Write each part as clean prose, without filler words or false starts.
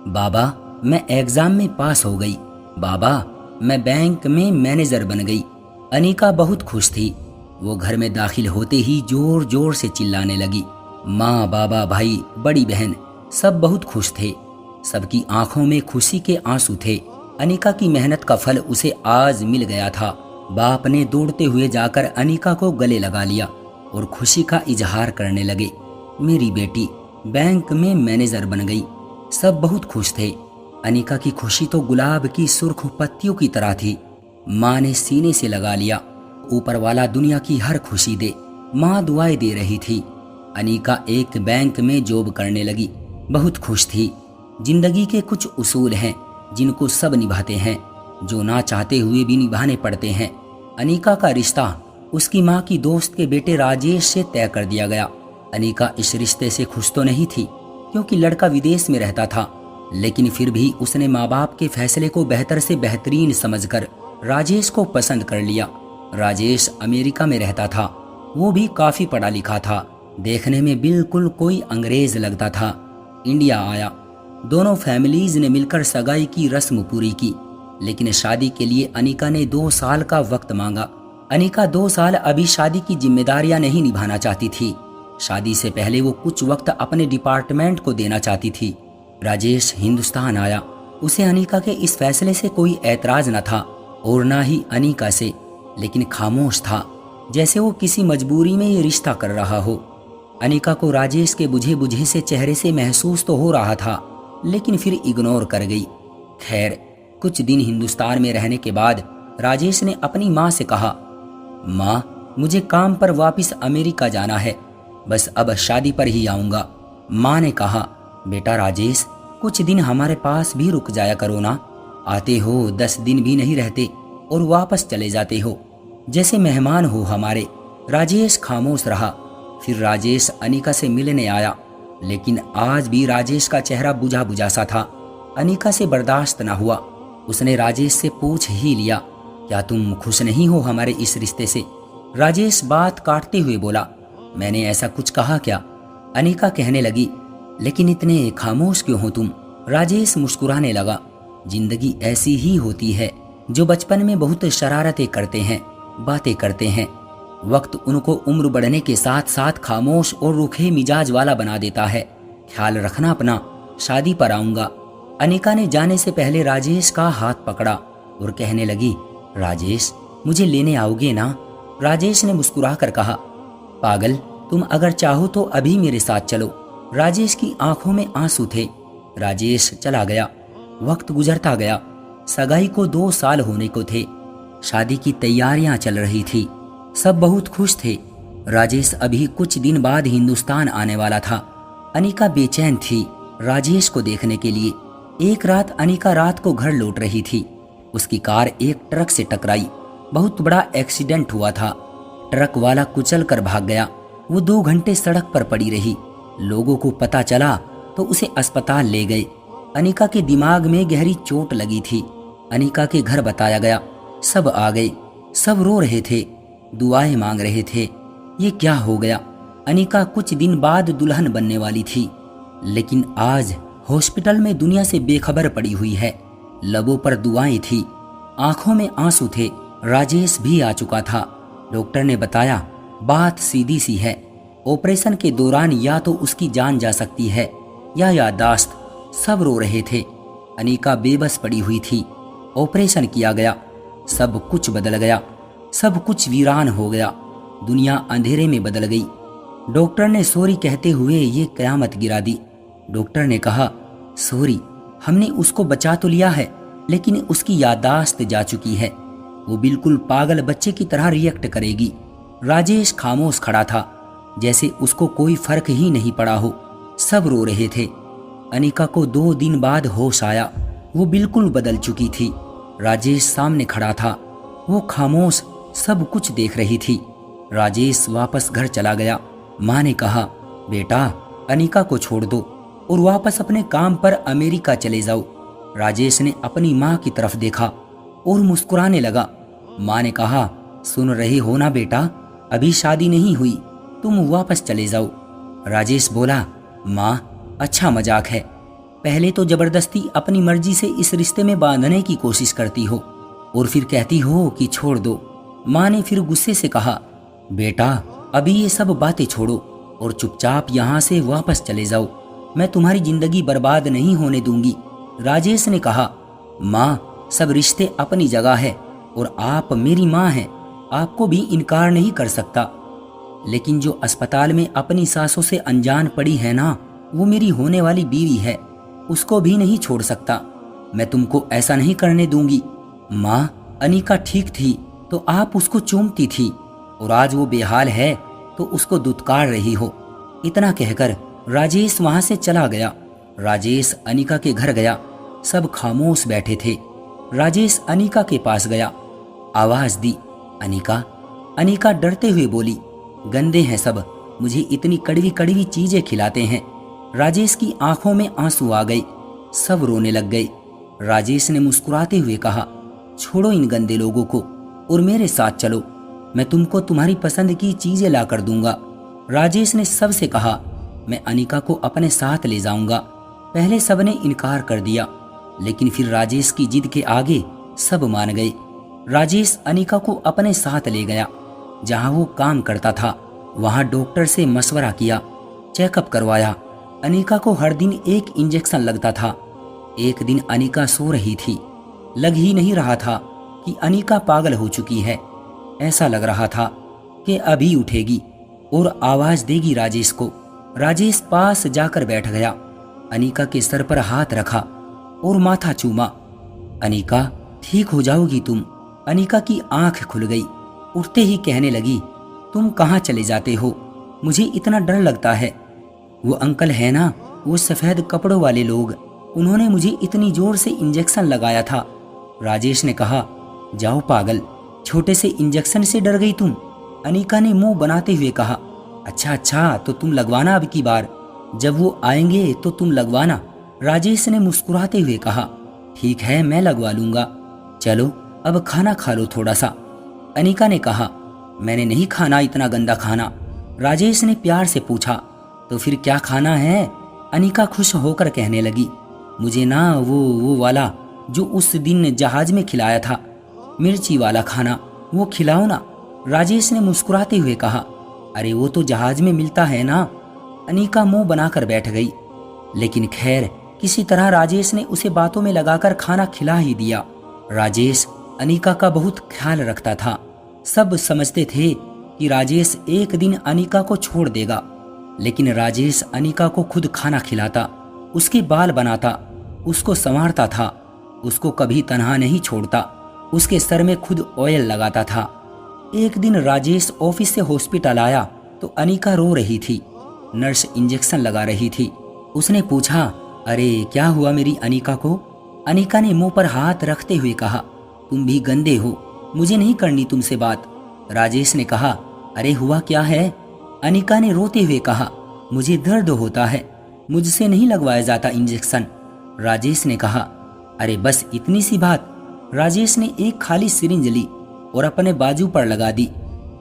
बाबा, मैं एग्जाम में पास हो गई। बाबा, मैं बैंक में मैनेजर बन गई। अनीका बहुत खुश थी। वो घर में दाखिल होते ही जोर जोर से चिल्लाने लगी। माँ, बाबा, भाई, बड़ी बहन सब बहुत खुश थे। सबकी आंखों में खुशी के आंसू थे। अनीका की मेहनत का फल उसे आज मिल गया था। बाप ने दौड़ते हुए जाकर अनीका को गले लगा लिया और खुशी का इजहार करने लगे। मेरी बेटी बैंक में मैनेजर बन गई। सब बहुत खुश थे। अनीका की खुशी तो गुलाब की सुर्ख पत्तियों की तरह थी। माँ ने सीने से लगा लिया, ऊपर वाला दुनिया की हर खुशी दे। माँ दुआएं दे रही थी। अनीका एक बैंक में जॉब करने लगी। बहुत खुश थी। जिंदगी के कुछ उसूल हैं जिनको सब निभाते हैं, जो ना चाहते हुए भी निभाने पड़ते हैं। अनीका का रिश्ता उसकी माँ की दोस्त के बेटे राजेश से तय कर दिया गया। अनीका इस रिश्ते से खुश तो नहीं थी क्योंकि लड़का विदेश में रहता था, लेकिन फिर भी उसने माँ बाप के फैसले को बेहतर से बेहतरीन समझकर राजेश को पसंद कर लिया। राजेश अमेरिका में रहता था। वो भी काफी पढ़ा लिखा था। देखने में बिल्कुल कोई अंग्रेज लगता था। इंडिया आया। दोनों फैमिलीज ने मिलकर सगाई की रस्म पूरी की, लेकिन शादी के लिए अनीका ने 2 साल का वक्त मांगा। अनीका 2 साल अभी शादी की जिम्मेदारियां नहीं निभाना चाहती थी। शादी से पहले वो कुछ वक्त अपने डिपार्टमेंट को देना चाहती थी। राजेश हिंदुस्तान आया। उसे अनीका के इस फैसले से कोई ऐतराज न था और ना ही अनीका से, लेकिन खामोश था, जैसे वो किसी मजबूरी में ये रिश्ता कर रहा हो। अनीका को राजेश के बुझे बुझे से चेहरे से महसूस तो हो रहा था, लेकिन फिर इग्नोर कर गई। खैर, कुछ दिन हिंदुस्तान में रहने के बाद राजेश ने अपनी माँ से कहा, माँ, मुझे काम पर वापस अमेरिका जाना है, बस अब शादी पर ही आऊँगा। माँ ने कहा, बेटा राजेश, कुछ दिन हमारे पास भी रुक जाया करो ना। आते हो 10 दिन भी नहीं रहते और वापस चले जाते हो, जैसे मेहमान हो हमारे। राजेश खामोश रहा। फिर राजेश अनीका से मिलने आया, लेकिन आज भी राजेश का चेहरा बुझा बुझा सा था। अनीका से बर्दाश्त न हुआ। उसने राजेश से पूछ ही लिया, क्या तुम खुश नहीं हो हमारे इस रिश्ते से? राजेश बात काटते हुए बोला, मैंने ऐसा कुछ कहा क्या? अनीका कहने लगी, लेकिन इतने खामोश क्यों हो तुम? राजेश मुस्कुराने लगा। जिंदगी ऐसी ही होती है। जो बचपन में बहुत शरारतें करते हैं, बातें करते हैं, वक्त उनको उम्र बढ़ने के साथ साथ खामोश और रूखे मिजाज वाला बना देता है। ख्याल रखना अपना, शादी पर आऊंगा। अनीका ने जाने से पहले राजेश का हाथ पकड़ा और कहने लगी, राजेश, मुझे लेने आओगे ना? राजेश ने मुस्कुराकर कहा, पागल, तुम अगर चाहो तो अभी मेरे साथ चलो। राजेश की आंखों में आंसू थे। राजेश चला गया। वक्त गुजरता गया। सगाई को 2 साल होने को थे। शादी की तैयारियां चल रही थी। सब बहुत खुश थे। राजेश अभी कुछ दिन बाद हिंदुस्तान आने वाला था। अनीका बेचैन थी राजेश को देखने के लिए। एक रात अनीका रात को घर लौट रही थी। उसकी कार एक ट्रक से टकराई। बहुत बड़ा एक्सीडेंट हुआ था। ट्रक वाला कुचल कर भाग गया। वो 2 घंटे सड़क पर पड़ी रही। लोगों को पता चला तो उसे अस्पताल ले गए। अनीका के दिमाग में गहरी चोट लगी थी। अनीका के घर बताया गया। सब आ गए। सब रो रहे थे, दुआएं मांग रहे थे। ये क्या हो गया? अनीका कुछ दिन बाद दुल्हन बनने वाली थी, लेकिन आज हॉस्पिटल में दुनिया से बेखबर पड़ी हुई है। लबों पर दुआएं थी, आंखों में आंसू थे। राजेश भी आ चुका था। डॉक्टर ने बताया, बात सीधी सी है, ऑपरेशन के दौरान या तो उसकी जान जा सकती है या याददाश्त। सब रो रहे थे। अनीका बेबस पड़ी हुई थी। ऑपरेशन किया गया। सब कुछ बदल गया। सब कुछ वीरान हो गया। दुनिया अंधेरे में बदल गई। डॉक्टर ने सॉरी कहते हुए ये कयामत गिरा दी। डॉक्टर ने कहा, सॉरी, हमने उसको बचा तो लिया है, लेकिन उसकी याददाश्त जा चुकी है। वो बिल्कुल पागल बच्चे की तरह रिएक्ट करेगी। राजेश खामोश खड़ा था, जैसे उसको कोई फर्क ही नहीं पड़ा हो। सब रो रहे थे। अनीका को 2 दिन बाद होश आया। वो बिल्कुल बदल चुकी थी। राजेश सामने खड़ा था। वो खामोश सब कुछ देख रही थी। राजेश वापस घर चला गया। माँ ने कहा, बेटा, अनीका को छोड़ दो और वापस अपने काम पर अमेरिका चले जाओ। राजेश ने अपनी माँ की तरफ देखा और मुस्कुराने लगा। माँ ने कहा, सुन रहे हो ना बेटा, अभी शादी नहीं हुई, तुम वापस चले जाओ। राजेश बोला, माँ, अच्छा मजाक है। पहले तो जबरदस्ती अपनी मर्जी से इस रिश्ते में बांधने की कोशिश करती हो और फिर कहती हो कि छोड़ दो। माँ ने फिर गुस्से से कहा, बेटा अभी ये सब बातें छोड़ो और चुपचाप यहाँ से वापस चले जाओ, मैं तुम्हारी जिंदगी बर्बाद नहीं होने दूंगी। राजेश ने कहा, माँ सब रिश्ते अपनी जगह है और आप मेरी माँ हैं, आपको भी इनकार नहीं कर सकता। लेकिन जो अस्पताल में अपनी सासों से अनजान पड़ी है ना, वो मेरी होने वाली बीवी है, उसको भी नहीं छोड़ सकता। मैं तुमको ऐसा नहीं करने दूंगी। माँ अनिका ठीक थी तो आप उसको चूमती थी और आज वो बेहाल है तो उसको दुत्कार रही हो। इतना कहकर राजेश वहां से चला गया। राजेश अनिका के घर गया। सब खामोश बैठे थे। राजेश अनिका के पास गया, आवाज दी, अनिका। अनिका डरते हुए बोली, गंदे हैं सब, मुझे इतनी कड़वी कड़वी चीजें खिलाते हैं। राजेश की आंखों में आंसू आ गए, सब रोने लग गए। राजेश ने मुस्कुराते हुए कहा, छोड़ो इन गंदे लोगों को और मेरे साथ चलो, मैं तुमको तुम्हारी पसंद की चीजें ला कर दूंगा। राजेश ने सबसे कहा, मैं अनिका को अपने साथ ले जाऊंगा। पहले सबने इनकार कर दिया, लेकिन फिर राजेश की जिद के आगे सब मान गए। राजेश अनिका को अपने साथ ले गया। जहां वो काम करता था वहां डॉक्टर से मशवरा किया, चेकअप करवाया। अनिका को हर दिन एक इंजेक्शन लगता था। एक दिन अनिका सो रही थी। लग ही नहीं रहा था कि अनिका पागल हो चुकी है। ऐसा लग रहा था कि अभी उठेगी और आवाज देगी राजेश को। राजेश पास जाकर बैठ गया, अनिका के सर पर हाथ रखा और माथा चूमा। अनिका ठीक हो जाओगी तुम। अनिका की आंख खुल गई। उठते ही कहने लगी, तुम कहाँ चले जाते हो, मुझे इतना डर लगता है। वो अंकल है ना, वो सफेद कपड़ों वाले लोग, उन्होंने मुझे इतनी जोर से इंजेक्शन लगाया था। राजेश ने कहा, जाओ पागल, छोटे से इंजेक्शन से डर गई तुम। अनिका ने मुंह बनाते हुए कहा, अच्छा अच्छा तो तुम लगवाना अब की बार, जब वो आएंगे तो तुम लगवाना। राजेश ने मुस्कुराते हुए कहा, ठीक है मैं लगवा लूंगा, चलो अब खाना खा लो थोड़ा सा। अनिका ने कहा, मैंने नहीं खाना इतना गंदा खाना। राजेश ने प्यार से पूछा, तो फिर क्या खाना है? अनिका खुश होकर कहने लगी, मुझे ना वो वाला जो उस दिन जहाज में खिलाया था, मिर्ची वाला खाना, वो खिलाओ ना। राजेश ने मुस्कुराते हुए कहा, अरे वो तो जहाज में मिलता है ना। अनिका मुंह बनाकर बैठ गई, लेकिन खैर किसी तरह राजेश ने उसे बातों में लगाकर खाना खिला ही दिया। राजेश अनिका का बहुत ख्याल रखता था। सब समझते थे कि राजेश एक दिन अनिका को छोड़ देगा, लेकिन राजेश अनिका को खुद खाना खिलाता, उसके बाल बनाता, उसको संवारता था, उसको कभी तन्हा नहीं छोड़ता, उसके सर में खुद ऑयल लगाता था। एक दिन राजेश ऑफिस से हॉस्पिटल आया तो अनिका रो रही थी। नर्स इंजेक्शन लगा रही थी। उसने पूछा, अरे क्या हुआ मेरी अनिका को? अनिका ने मुंह पर हाथ रखते हुए कहा, तुम भी गंदे हो, मुझे नहीं करनी तुमसे बात। राजेश ने कहा, अरे हुआ क्या है? अनिका ने रोते हुए कहा, मुझे दर्द होता है, मुझसे नहीं लगवाया जाता इंजेक्शन। राजेश ने कहा, अरे बस इतनी सी बात। राजेश ने एक खाली सिरिंज ली और अपने बाजू पर लगा दी।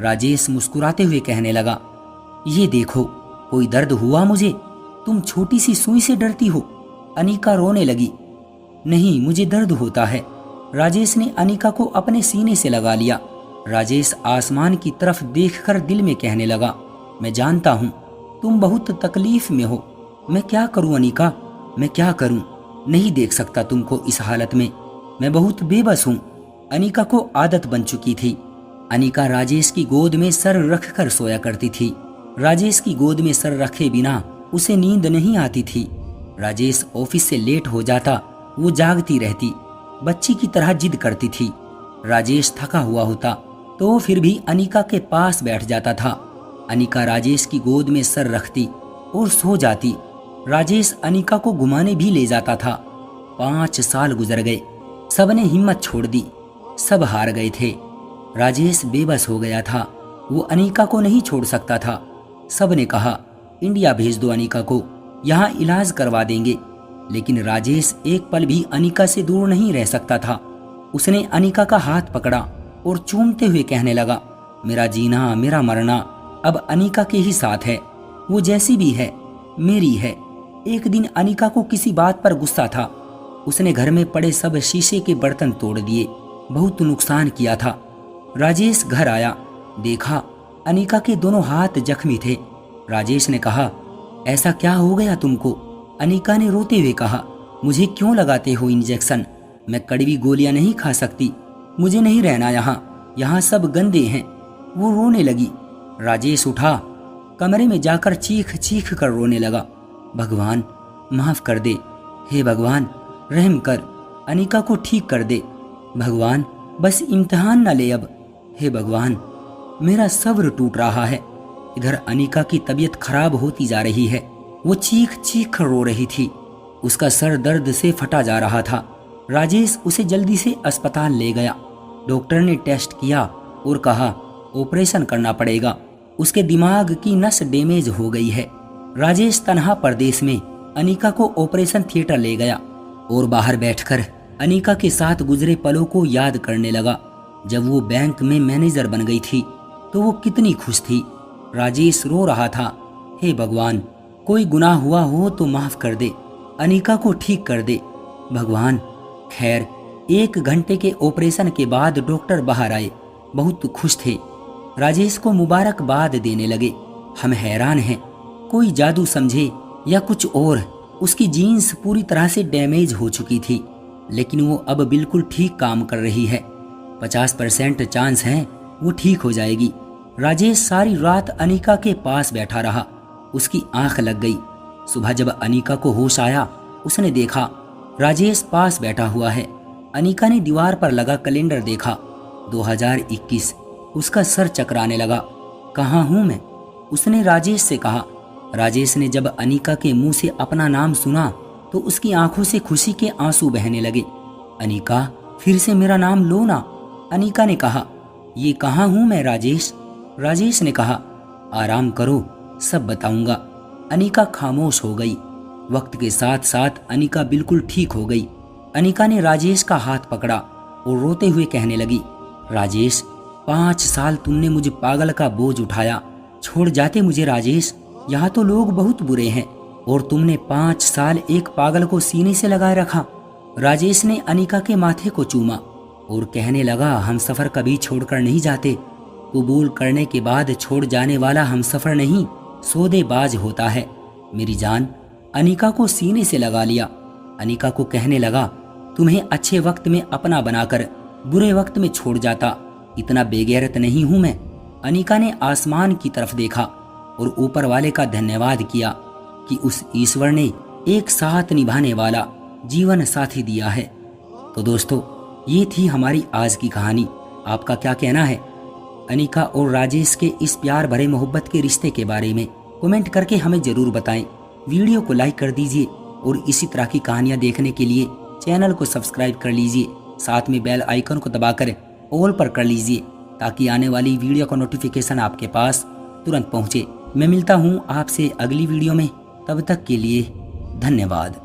राजेश मुस्कुराते हुए कहने लगा, ये देखो कोई दर्द हुआ मुझे, तुम छोटी सी सुई से डरती हो। अनिका रोने लगी, नहीं मुझे दर्द होता है। राजेश ने अनिका को अपने सीने से लगा लिया। राजेश आसमान की तरफ देखकर दिल में कहने लगा, मैं जानता हूँ तुम बहुत तकलीफ में हो, मैं क्या करूँ अनिका, मैं क्या करूँ, नहीं देख सकता तुमको इस हालत में, मैं बहुत बेबस हूँ। अनिका को आदत बन चुकी थी। अनिका राजेश की गोद में सर रखकर सोया करती थी। राजेश की गोद में सर रखे बिना उसे नींद नहीं आती थी। राजेश ऑफिस से लेट हो जाता, वो जागती रहती, बच्ची की तरह जिद करती थी। राजेश थका हुआ होता तो फिर भी अनिका के पास बैठ जाता था। अनिका राजेश की गोद में सर रखती और सो जाती। राजेश अनिका को घुमाने भी ले जाता था। 5 साल गुजर गए, सबने हिम्मत छोड़ दी, सब हार गए थे। राजेश बेबस हो गया था, वो अनिका को नहीं छोड़ सकता था। सबने कहा, इंडिया भेज दो अनिका को, यहाँ इलाज करवा देंगे। लेकिन राजेश एक पल भी अनिका से दूर नहीं रह सकता था। उसने अनिका का हाथ पकड़ा और चूमते हुए कहने लगा, मेरा जीना मेरा मरना अब अनिका के ही साथ है, वो जैसी भी है मेरी है। एक दिन अनिका को किसी बात पर गुस्सा था। उसने घर में पड़े सब शीशे के बर्तन तोड़ दिए, बहुत नुकसान किया था। राजेश घर आया, देखा अनिका के दोनों हाथ जख्मी थे। राजेश ने कहा, ऐसा क्या हो गया तुमको? अनिका ने रोते हुए कहा, मुझे क्यों लगाते हो इंजेक्शन? मैं कड़वी गोलियां नहीं खा सकती, मुझे नहीं रहना यहाँ सब गंदे हैं। वो रोने लगी। राजेश उठा, कमरे में जाकर चीख चीख कर रोने लगा। भगवान माफ कर दे, हे भगवान रहम कर, अनिका को ठीक कर दे। भगवान बस इम्तिहान न ले अब, हे भगवान मेरा सब्र टूट रहा है। इधर अनिका की तबीयत खराब होती जा रही है। वो चीख चीख कर रो रही थी, उसका सर दर्द से फटा जा रहा था। राजेश उसे जल्दी से अस्पताल ले गया। डॉक्टर ने टेस्ट किया और कहा ऑपरेशन करना पड़ेगा, उसके दिमाग की नस डैमेज हो गई है। राजेश तन्हा परदेश में अनिका को ऑपरेशन थिएटर ले गया और बाहर बैठकर अनिका के साथ गुजरे पलों को याद करने लगा। जब वो बैंक में मैनेजर बन गई थी तो वो कितनी खुश थी। राजेश रो रहा था, हे भगवान कोई गुनाह हुआ हो तो माफ कर दे, अनिका को ठीक कर दे भगवान। खैर 1 घंटे के ऑपरेशन के बाद डॉक्टर बाहर आए, बहुत खुश थे। राजेश को मुबारकबाद देने लगे। हम हैरान हैं, कोई जादू समझे या कुछ और। उसकी जीन्स पूरी तरह से डैमेज हो चुकी थी, लेकिन वो अब बिल्कुल ठीक काम कर रही है। 50% चांस है वो ठीक हो जाएगी। राजेश सारी रात अनिका के पास बैठा रहा। उसकी आंख लग गई। सुबह जब अनिका को होश आया, उसने देखा राजेश पास बैठा हुआ है। अनिका ने दीवार पर लगा कैलेंडर देखा, 2021। उसका सर चकराने लगा। कहाँ हूँ मैं? उसने राजेश से कहा। राजेश ने जब अनिका के मुंह से अपना नाम सुना तो उसकी आंखों से खुशी के आंसू बहने लगे। अनिका फिर से मेरा नाम लो ना। अनिका ने कहा, ये कहाँ हूँ मैं राजेश? राजेश ने कहा, आराम करो सब बताऊंगा। अनिका खामोश हो गई। वक्त के साथ साथ अनिका बिल्कुल ठीक हो गई। अनिका ने राजेश का हाथ पकड़ा और रोते हुए कहने लगी, राजेश 5 साल तुमने मुझे पागल का बोझ उठाया, छोड़ जाते मुझे राजेश। यहाँ तो लोग बहुत बुरे हैं और तुमने 5 साल एक पागल को सीने से लगाए रखा। राजेश ने अनिका के माथे को चूमा और कहने लगा, हम सफर कभी छोड़कर नहीं जाते। कबूल करने के बाद छोड़ जाने वाला हम सफर नहीं, सौदेबाज होता है। मेरी जान। अनिका को सीने से लगा लिया। अनिका को कहने लगा, तुम्हें अच्छे वक्त में अपना बनाकर बुरे वक्त में छोड़ जाता, इतना बेगैरत नहीं हूं मैं। अनिका ने आसमान की तरफ देखा और ऊपर वाले का धन्यवाद किया कि उस ईश्वर ने एक साथ निभाने वाला जीवन साथी दिया है। तो दोस्तों, ये थी हमारी आज की कहानी। आपका क्या कहना है अनिका और राजेश के इस प्यार भरे मोहब्बत के रिश्ते के बारे में? कमेंट करके हमें जरूर बताएं। वीडियो को लाइक कर दीजिए और इसी तरह की कहानियां देखने के लिए चैनल को सब्सक्राइब कर लीजिए। साथ में बेल आइकन को दबाकर ऑल पर कर लीजिए ताकि आने वाली वीडियो का नोटिफिकेशन आपके पास तुरंत पहुंचे। मैं मिलता हूं आपसे अगली वीडियो में, तब तक के लिए धन्यवाद।